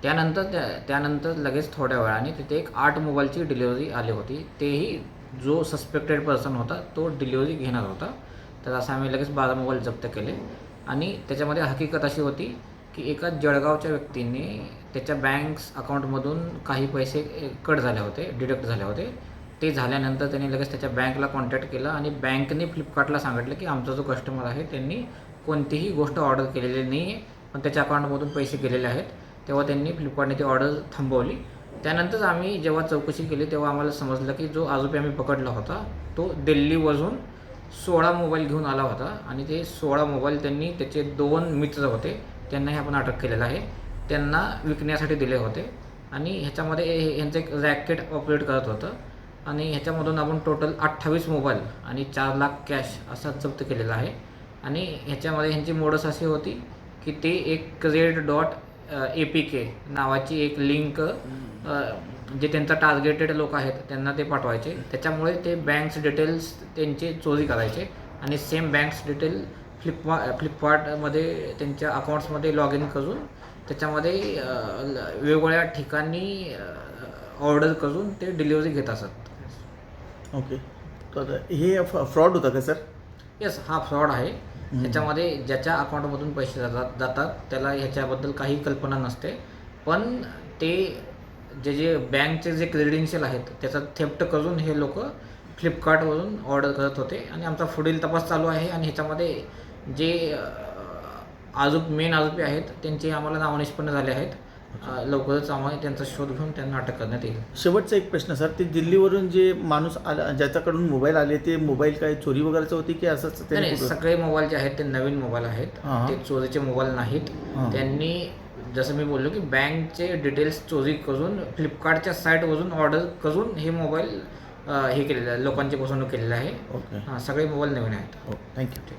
त्यानंतर लगेच थोड्या वेळाने तिथे एक 8 मोबाईलची डिलिव्हरी आली होती. तेही जो सस्पेक्टेड पर्सन होता तो डिलिव्हरी घेणार होता. तर असं आम्ही लगेच 12 मोबाईल जप्त केले आणि त्याच्यामध्ये हकीकत अशी होती की एका जळगावच्या व्यक्तीने त्याच्या बँक्स अकाउंटमधून काही पैसे कट झाले होते, डिडक्ट झाले होते. ते झाल्यानंतर त्यांनी लगेच त्याच्या बँकला कॉन्टॅक्ट केला आणि बँकने फ्लिपकार्टला सांगितलं की आमचा जो कस्टमर आहे त्यांनी कोणतीही गोष्ट ऑर्डर केलेली नाही आहे, पण त्याच्या अकाउंटमधून पैसे गेलेले आहेत. तेव्हा त्यांनी फ्लिपकार्टने ती ऑर्डर थांबवली. त्यानंतर आम्ही जेव्हा चौकशी केली तेव्हा आम्हाला समजलं की जो आरोपी आम्ही पकडला होता तो दिल्लीवरून 16 मोबाईल घेऊन आला होता आणि ते 16 मोबाईल त्यांनी त्याचे 2 मित्र होते त्यांनाही आपण अटक केलेलं आहे. त्यांना विकण्यासाठी दिले होते आणि ह्याच्यामध्ये ह्यांचं एक रॅकेट ऑपरेट करत होतं आणि ह्याच्यामधून आपण टोटल 28 मोबाईल आणि 4 लाख कॅश असा जप्त केलेला आहे. आणि ह्याच्यामध्ये ह्यांची मोडस अशी होती की ते एक cred.apk नावाची एक लिंक जे त्यांचा टार्गेटेड लोक आहेत त्यांना ते पाठवायचे. त्याच्यामुळे ते बँक्स डिटेल्स त्यांचे चोरी करायचे आणि सेम बँक्स डिटेल फ्लिपकार्टमध्ये त्यांच्या अकाउंट्समध्ये लॉग इन करून त्याच्यामध्ये वेगवेगळ्या ठिकाणी ऑर्डर करून ते डिलिव्हरी घेत असत. ओके, तर हे फ्रॉड होता का सर? येस, हा फ्रॉड आहे. ह्याच्यामध्ये ज्याच्या अकाउंटमधून पैसे जातात त्याला ह्याच्याबद्दल काही कल्पना नसते, पण ते जे बँकचे जे क्रेडेन्शियल आहेत त्याचा थेफ्ट करून हे लोक फ्लिपकार्टवरून ऑर्डर करत होते आणि आमचा पुढील तपास चालू आहे. आणि ह्याच्यामध्ये जे मेन आरोपी आहेत त्यांचे आम्हाला नाव निष्पन्न झाले आहेत. लवकरच आम्हाला त्यांचा शोध घेऊन त्यांना अटक करण्यात येईल. शेवटचा एक प्रश्न सर, ते दिल्लीवरून जे माणूस आला ज्याच्याकडून मोबाईल आले ते मोबाईल काय चोरी वगैरेचं होती की असंच? नाही, सगळे मोबाईल जे आहेत ते नवीन मोबाईल आहेत, ते चोरीचे मोबाईल नाहीत. त्यांनी जसं मी बोललो की बँकचे डिटेल्स चोरी करून फ्लिपकार्टच्या साईटवरून ऑर्डर करून हे मोबाईल हे केलेलं आहे, लोकांची फसवणूक केलेली आहे. ओके, सगळे मोबाईल नवीन आहेत. थँक्यू.